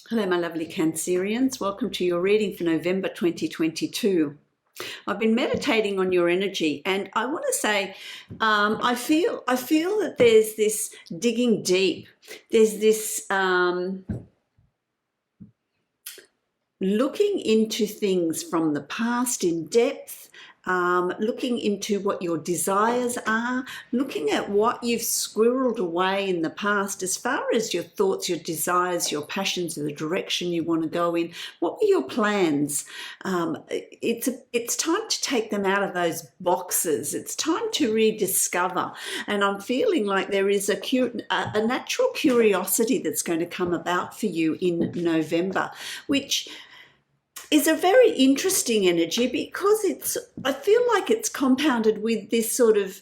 Hello, my lovely Cancerians. Welcome to your reading for November 2022. I've been meditating on your energy, and I want to say, I feel that there's this digging deep. There's this looking into things from the past in depth. Looking into what your desires are, looking at what you've squirreled away in the past as far as your thoughts, your desires, your passions, the direction you want to go in. What were your plans? It's time to take them out of those boxes. It's time to rediscover. And I'm feeling like there is a natural curiosity that's going to come about for you in November, which is a very interesting energy because I feel like it's compounded with this sort of,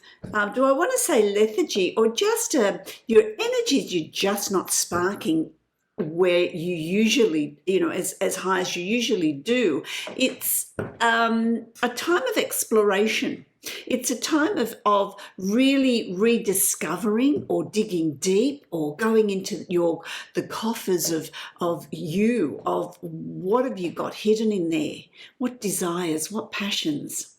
do I want to say lethargy, or just your energies, you're just not sparking where you usually, as high as you usually do. It's a time of exploration. It's a time of really rediscovering or digging deep or going into the coffers of what have you got hidden in there? What desires, what passions,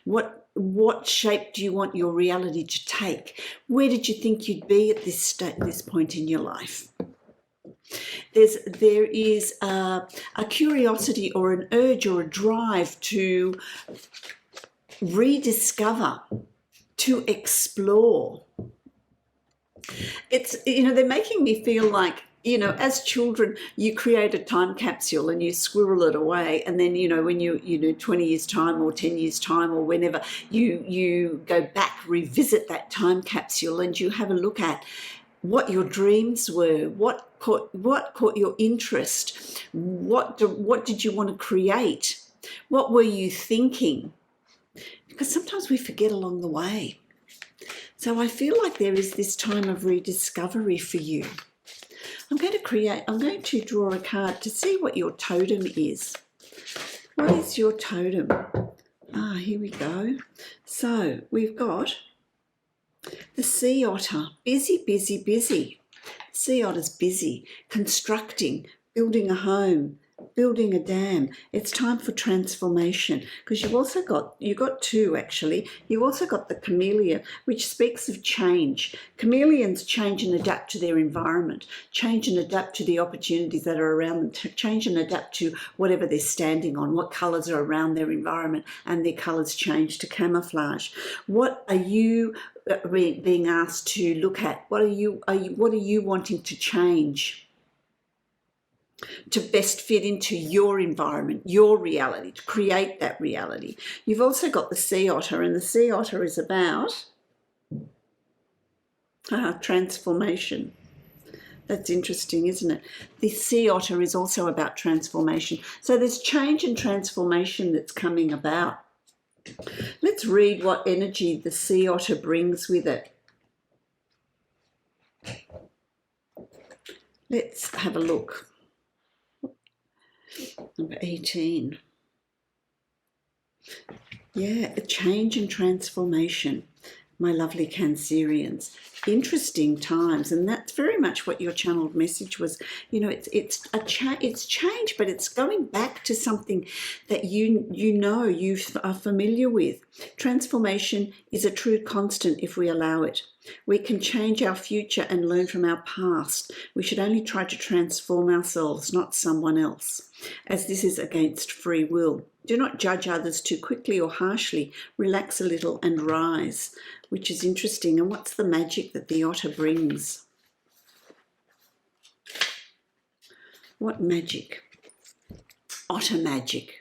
what shape do you want your reality to take? Where did you think you'd be at this point in your life? There is a curiosity or an urge or a drive to rediscover, to explore. It's, they're making me feel like, as children, you create a time capsule and you squirrel it away, and then, when you 20 years time or 10 years time or whenever, you go back, revisit that time capsule, and you have a look at what your dreams were, what caught your interest, what did you want to create, what were you thinking? Because sometimes we forget along the way. So I feel like there is this time of rediscovery for you. I'm going to draw a card to see what your totem is. What is your totem? Here we go. So we've got the sea otter. Busy, busy, busy. Sea otter's busy, constructing, building a home, building a dam. It's time for transformation, because you got two actually. You also got the chameleon, which speaks of change. Chameleons change and adapt to their environment, change and adapt to the opportunities that are around them, change and adapt to whatever they're standing on, what colours are around their environment, and their colours change to camouflage. What are you being asked to look at? What are you wanting to change to best fit into your environment, your reality, to create that reality? You've also got the sea otter, and the sea otter is about transformation. That's interesting, isn't it? The sea otter is also about transformation. So there's change and transformation that's coming about. Let's read what energy the sea otter brings with it. Let's have a look. Number 18. Yeah, a change and transformation, my lovely Cancerians. Interesting times, and that's very much what your channeled message was. It's change, but it's going back to something that you are familiar with. Transformation is a true constant if we allow it. We can change our future and learn from our past. We should only try to transform ourselves, not someone else, as this is against free will. Do not judge others too quickly or harshly. Relax a little and rise, which is interesting. And what's the magic that the otter brings? What magic? Otter magic.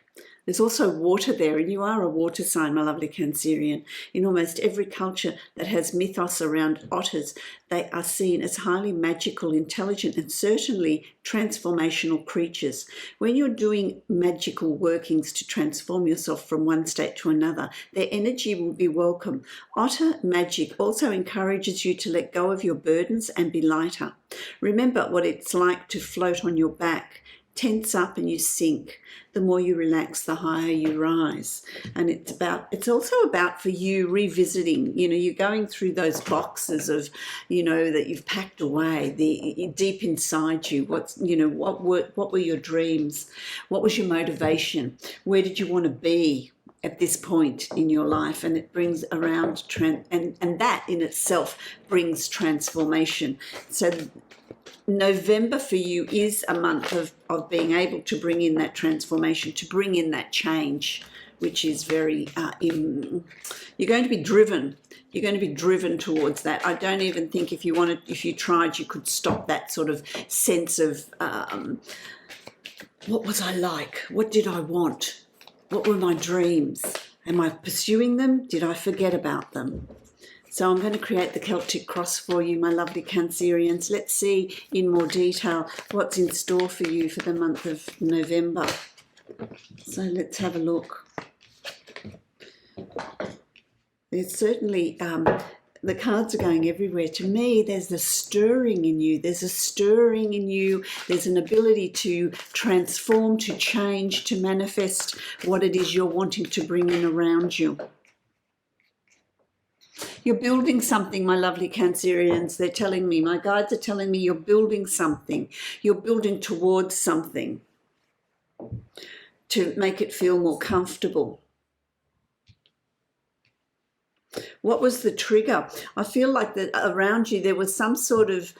There's also water there, and you are a water sign, my lovely Cancerian. In almost every culture that has mythos around otters, they are seen as highly magical, intelligent, and certainly transformational creatures. When you're doing magical workings to transform yourself from one state to another, their energy will be welcome. Otter magic also encourages you to let go of your burdens and be lighter. Remember what it's like to float on your back. tense up and you sink. The more you relax, the higher you rise. And it's also about for you revisiting, you're going through those boxes of, that you've packed away, the deep inside you. What were your dreams? What was your motivation? Where did you want to be at this point in your life? And it brings around and that in itself brings transformation. So November for you is a month of being able to bring in that transformation, to bring in that change, which is very, you're going to be driven. You're going to be driven towards that. I don't even think if you tried, you could stop that sort of sense of, what was I like? What did I want? What were my dreams? Am I pursuing them? Did I forget about them? So I'm going to create the Celtic cross for you, my lovely Cancerians. Let's see in more detail what's in store for you for the month of November. So let's have a look. There's certainly, the cards are going everywhere. To me, there's the stirring in you. There's a stirring in you. There's an ability to transform, to change, to manifest what it is you're wanting to bring in around you. You're building something, my lovely Cancerians. They're telling me, my guides are telling me you're building something. You're building towards something to make it feel more comfortable. What was the trigger? I feel like that around you there was some sort of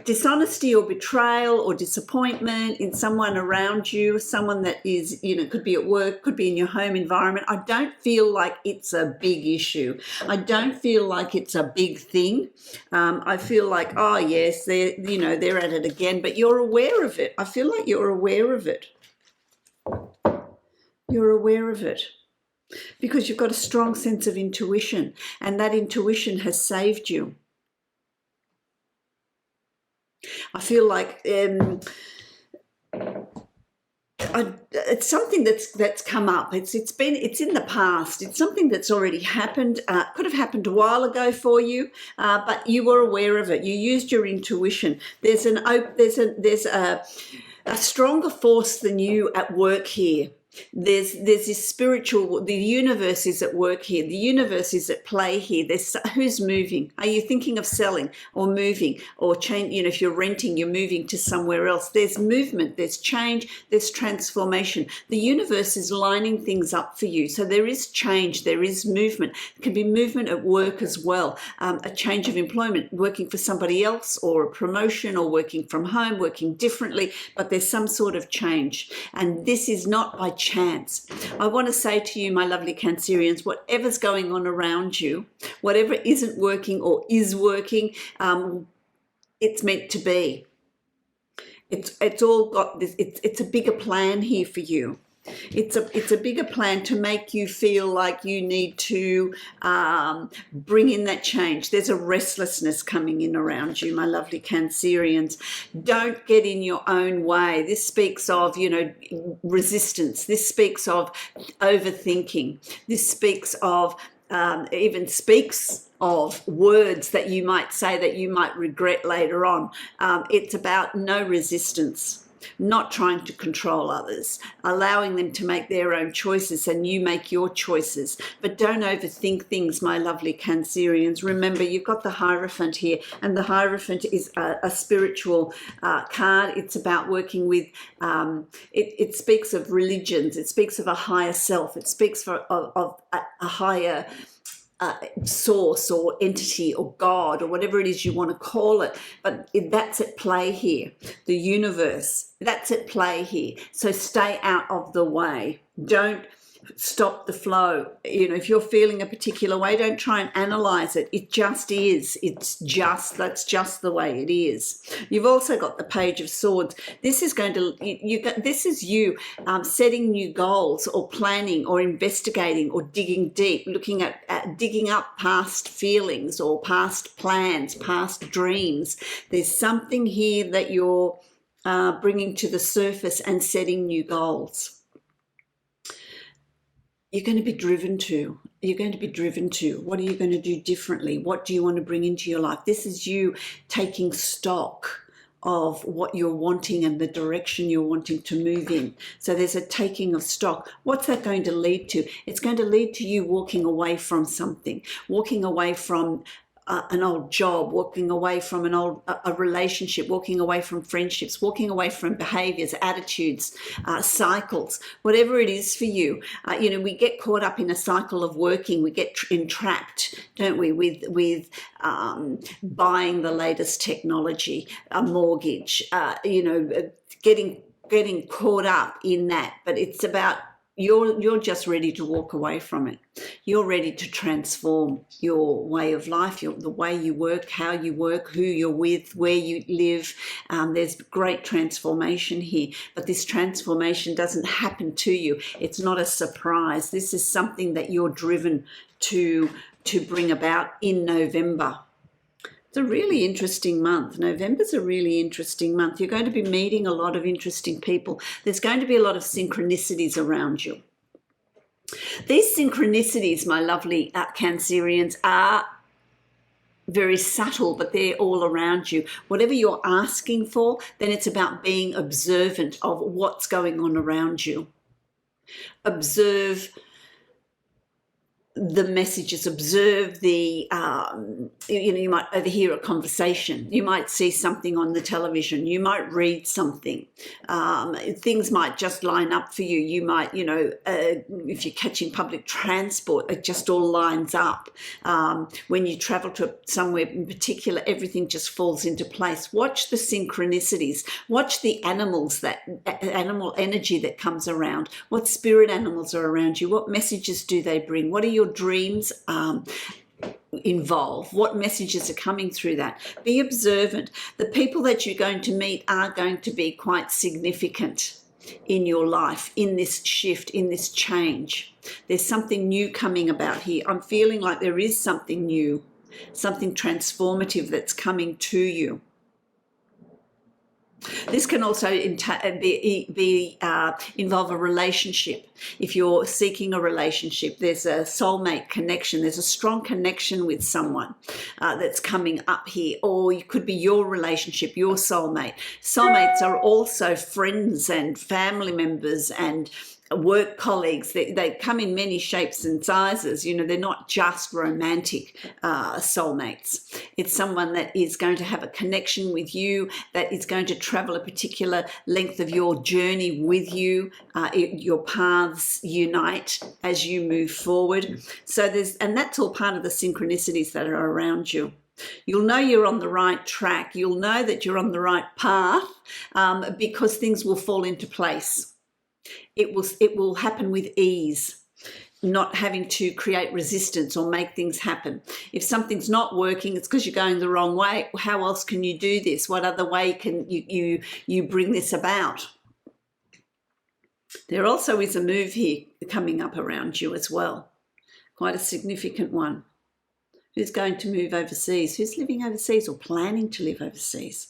dishonesty or betrayal or disappointment in someone around you, someone that is, could be at work, could be in your home environment. I don't feel like it's a big issue. I don't feel like it's a big thing. I feel like, oh yes, they're at it again, but you're aware of it. I feel like you're aware of it. You're aware of it because you've got a strong sense of intuition, and that intuition has saved you. I feel like it's something that's come up. It's in the past. It's something that's already happened. Could have happened a while ago for you, but you were aware of it. You used your intuition. There's a stronger force than you at work here. There's this spiritual, the universe is at work here. The universe is at play here. Who's moving? Are you thinking of selling or moving or change? If you're renting, you're moving to somewhere else. There's movement, there's change, there's transformation. The universe is lining things up for you. So there is change, there is movement. It can be movement at work as well. A change of employment, working for somebody else, or a promotion, or working from home, working differently, but there's some sort of change. And this is not by chance. I want to say to you, my lovely Cancerians, whatever's going on around you, whatever isn't working or is working, it's meant to be. It's all got this. It's a bigger plan here for you. It's a bigger plan to make you feel like you need to bring in that change. There's a restlessness coming in around you, my lovely Cancerians. Don't get in your own way. This speaks of, resistance. This speaks of overthinking. This speaks of of words that you might say that you might regret later on. It's about no resistance. Not trying to control others, allowing them to make their own choices and you make your choices. But don't overthink things, my lovely Cancerians. Remember, you've got the Hierophant here, and the Hierophant is a spiritual card. It's about working with, it speaks of religions, it speaks of a higher self, it speaks of a higher source or entity or God or whatever it is you want to call it, but that's at play here. The universe, that's at play here. So stay out of the way. Don't stop the flow. If you're feeling a particular way, don't try and analyze it. It just is. That's just the way it is. You've also got the Page of Swords. This is going to, this is you setting new goals or planning or investigating or digging deep, looking at digging up past feelings or past plans, past dreams. There's something here that you're bringing to the surface and setting new goals. You're going to be driven to. You're going to be driven to. What are you going to do differently? What do you want to bring into your life? This is you taking stock of what you're wanting and the direction you're wanting to move in. So there's a taking of stock. What's that going to lead to? It's going to lead to you walking away from something, walking away from an old job, walking away from a relationship, walking away from friendships, walking away from behaviors, attitudes, cycles, whatever it is for you. We get caught up in a cycle of working. We get entrapped, don't we, with buying the latest technology, a mortgage, getting caught up in that. But it's about you're just ready to walk away from it. You're ready to transform your way of life, the way you work, how you work, who you're with, where you live. There's great transformation here, but this transformation doesn't happen to you. It's not a surprise. This is something that you're driven to bring about in November. It's a really interesting month. November's a really interesting month. You're going to be meeting a lot of interesting people. There's going to be a lot of synchronicities around you. These synchronicities, my lovely Cancerians, are very subtle, but they're all around you. Whatever you're asking for, then it's about being observant of what's going on around you. Observe the messages, observe the, you might overhear a conversation. You might see something on the television. You might read something. Things might just line up for you. You might, if you're catching public transport, it just all lines up. When you travel to somewhere in particular, everything just falls into place. Watch the synchronicities. Watch the animals, that animal energy that comes around. What spirit animals are around you? What messages do they bring? What are your dreams involve? What messages are coming through that? Be observant. The people that you're going to meet are going to be quite significant in your life, in this shift, in this change. There's something new coming about here. I'm feeling like there is something new, something transformative that's coming to you. This can also involve a relationship. If you're seeking a relationship, there's a soulmate connection. There's a strong connection with someone that's coming up here. Or it could be your relationship, your soulmate. Soulmates are also friends and family members and work colleagues. They come in many shapes and sizes. They're not just romantic soulmates. It's someone that is going to have a connection with you, that is going to travel a particular length of your journey with you. Your paths unite as you move forward. And that's all part of the synchronicities that are around you. You'll know you're on the right track. You'll know that you're on the right path because things will fall into place. It will happen with ease, not having to create resistance or make things happen. If something's not working, it's because you're going the wrong way. How else can you do this? What other way can you bring this about? There also is a move here coming up around you as well, quite a significant one. Who's going to move overseas? Who's living overseas or planning to live overseas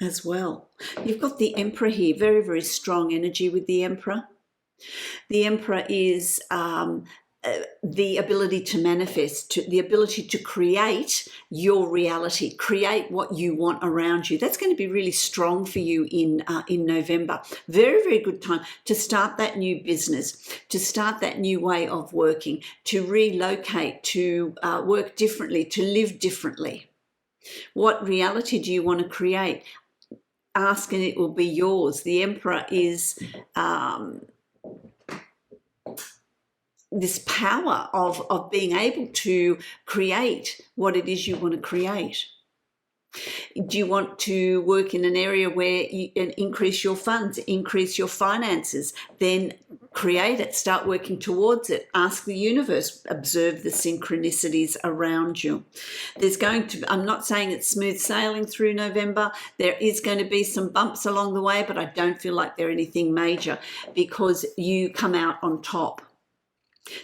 as well? You've got the Emperor here, very, very strong energy with the Emperor. The Emperor is the ability to manifest, the ability to create your reality, create what you want around you. That's going to be really strong for you in November. Very, very good time to start that new business, to start that new way of working, to relocate, to work differently, to live differently. What reality do you want to create? Ask and it will be yours. The Emperor is this power of being able to create what it is you want to create. Do you want to work in an area where you increase your funds, increase your finances? Then create it, start working towards it. Ask the universe, observe the synchronicities around you. I'm not saying it's smooth sailing through November. There is going to be some bumps along the way, but I don't feel like they're anything major because you come out on top.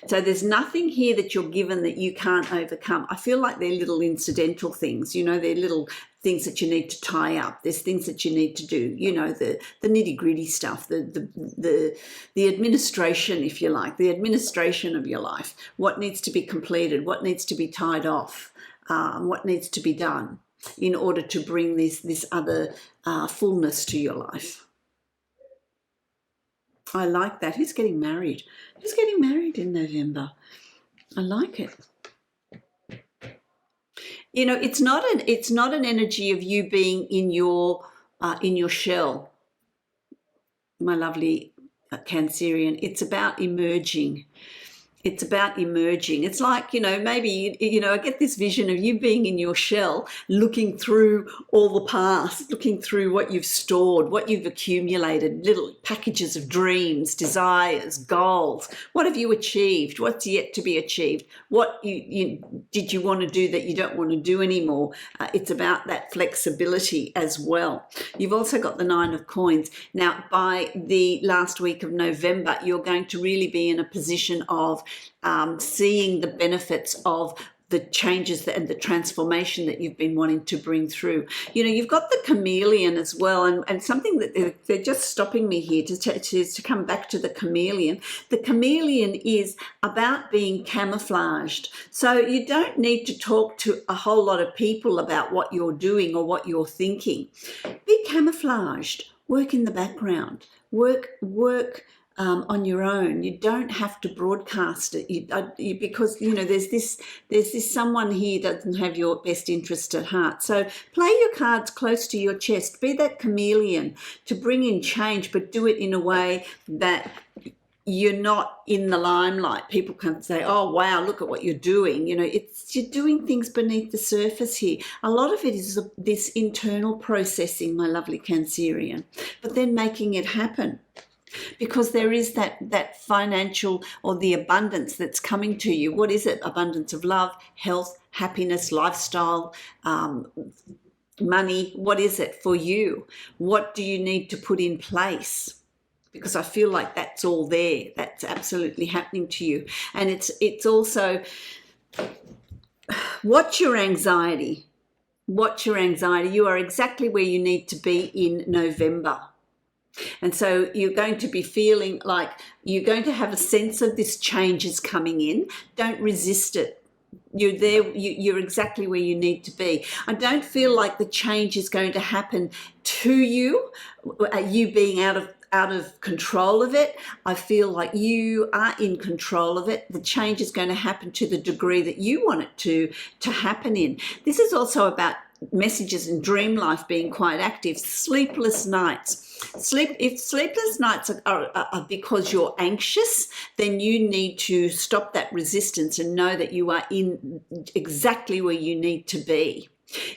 So there's nothing here that you're given that you can't overcome. I feel like they're little incidental things, they're little things that you need to tie up. There's things that you need to do, the nitty-gritty stuff, the administration, if you like, the administration of your life. What needs to be completed, what needs to be tied off, what needs to be done in order to bring this other fullness to your life. I like that. Who's getting married? Who's getting married in November? I like it. You know, it's not an energy of you being in your shell, my lovely Cancerian. It's about emerging. It's about emerging. It's like, you know, maybe, you know, I get this vision of you being in your shell, looking through all the past, looking through what you've stored, what you've accumulated, little packages of dreams, desires, goals. What have you achieved? What's yet to be achieved? What did you want to do that you don't want to do anymore? It's about that flexibility as well. You've also got the 9 of Coins. Now, by the last week of November, you're going to really be in a position of seeing the benefits of the changes and the transformation that you've been wanting to bring through. You know, you've got the chameleon as well, and something that they're just stopping me here to come back to the chameleon. The chameleon is about being camouflaged. So you don't need to talk to a whole lot of people about what you're doing or what you're thinking. Be camouflaged. Work in the background. Work on your own. You don't have to broadcast it because, you know, there's this someone here doesn't have your best interest at heart. So play your cards close to your chest. Be that chameleon to bring in change, but do it in a way that you're not in the limelight. People can say, oh, wow, look at what you're doing. You know, you're doing things beneath the surface here. A lot of it is this internal processing, my lovely Cancerian, but then making it happen. Because there is that financial or the abundance that's coming to you. What is it? Abundance of love, health, happiness, lifestyle, money. What is it for you? What do you need to put in place? Because I feel like that's all there. That's absolutely happening to you. And it's also, watch your anxiety. Watch your anxiety. You are exactly where you need to be in November. And so you're going to be feeling like you're going to have a sense of this change is coming in. Don't resist it. You're there. You're exactly where you need to be. I don't feel like the change is going to happen to you, you being out of control of it. I feel like you are in control of it. The change is going to happen to the degree that you want it to happen in. This is also about messages in dream life being quite active. Sleepless nights. If sleepless nights are because you're anxious, then you need to stop that resistance and know that you are in exactly where you need to be.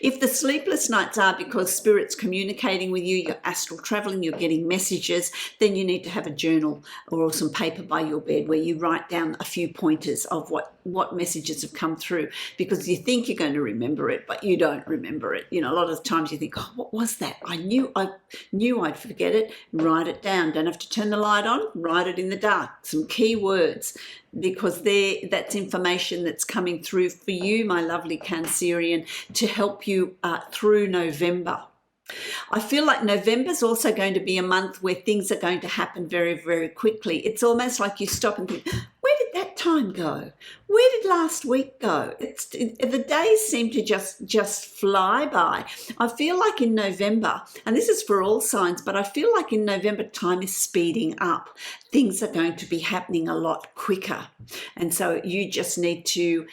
If the sleepless nights are because Spirit's communicating with you, you're astral traveling, you're getting messages, then you need to have a journal or some paper by your bed where you write down a few pointers of what messages have come through, because you think you're going to remember it, but you don't remember it. You know, a lot of times you think, oh, what was that? I knew I'd forget it. Write it down. Don't have to turn the light on. Write it in the dark. Some key words, because that's information that's coming through for you, my lovely Cancerian, to help you through November. I feel like November's also going to be a month where things are going to happen very, very quickly. It's almost like you stop and think, where did that time go? Where did last week go? The days seem to just fly by. I feel like in November, and this is for all signs, but I feel like in November time is speeding up. Things are going to be happening a lot quicker. And so you just need to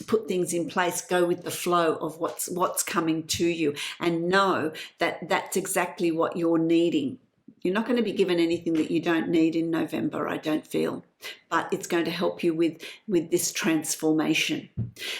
put things in place, go with the flow of what's coming to you, and know that that's exactly what you're needing. You're not going to be given anything that you don't need in November, I don't feel, but it's going to help you with this transformation.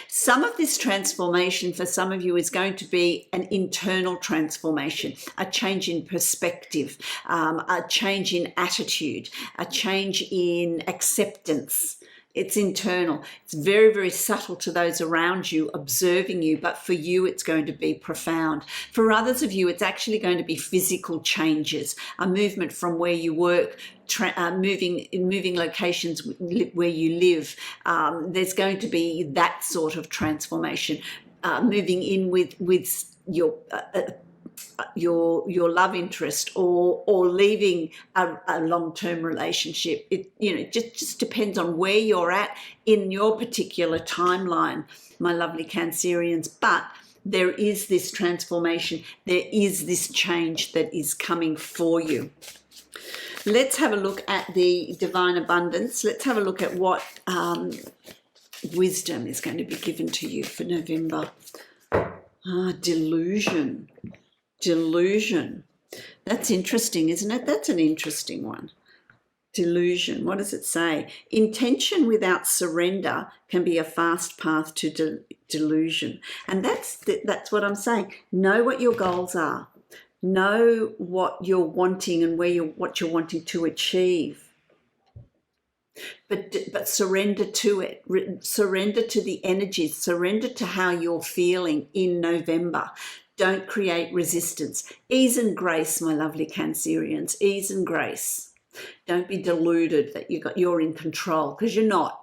Some of this transformation for some of you is going to be an internal transformation, a change in perspective, a change in attitude, a change in acceptance. It's internal. It's very, very subtle to those around you observing you, but for you, it's going to be profound. For others of you, it's actually going to be physical changes, a movement from where you work, moving locations where you live. There's going to be that sort of transformation, moving in with your love interest, or leaving a long-term relationship. It just depends on where you're at in your particular timeline, my lovely Cancerians. But There is this transformation. There is this change that is coming for you. Let's have a look at the divine abundance. Let's have a look at what wisdom is going to be given to you for November. Delusion. Delusion. That's interesting, isn't it? That's an interesting one. Delusion. What does it say? Intention without surrender can be a fast path to delusion. And that's what I'm saying. Know what your goals are. Know what you're wanting and what you're wanting to achieve. But surrender to it. Surrender to the energies. Surrender to how you're feeling in November. Don't create resistance. Ease and grace, my lovely Cancerians. Ease and grace. Don't be deluded that you're in control, because you're not.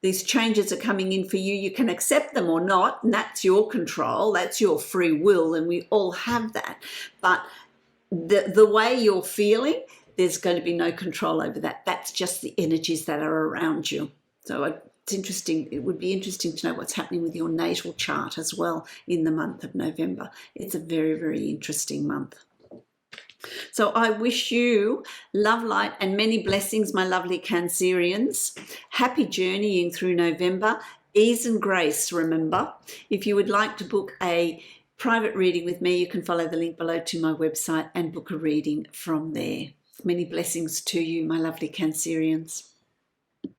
These changes are coming in for you. You can accept them or not, and that's your control. That's your free will, and we all have that. But the way you're feeling, there's going to be no control over that. That's just the energies that are around you. So it's interesting. It would be interesting to know what's happening with your natal chart as well in the month of November. It's a very, very interesting month. So I wish you love, light, and many blessings, my lovely Cancerians. Happy journeying through November. Ease and grace, remember. If you would like to book a private reading with me, you can follow the link below to my website and book a reading from there. Many blessings to you, my lovely Cancerians.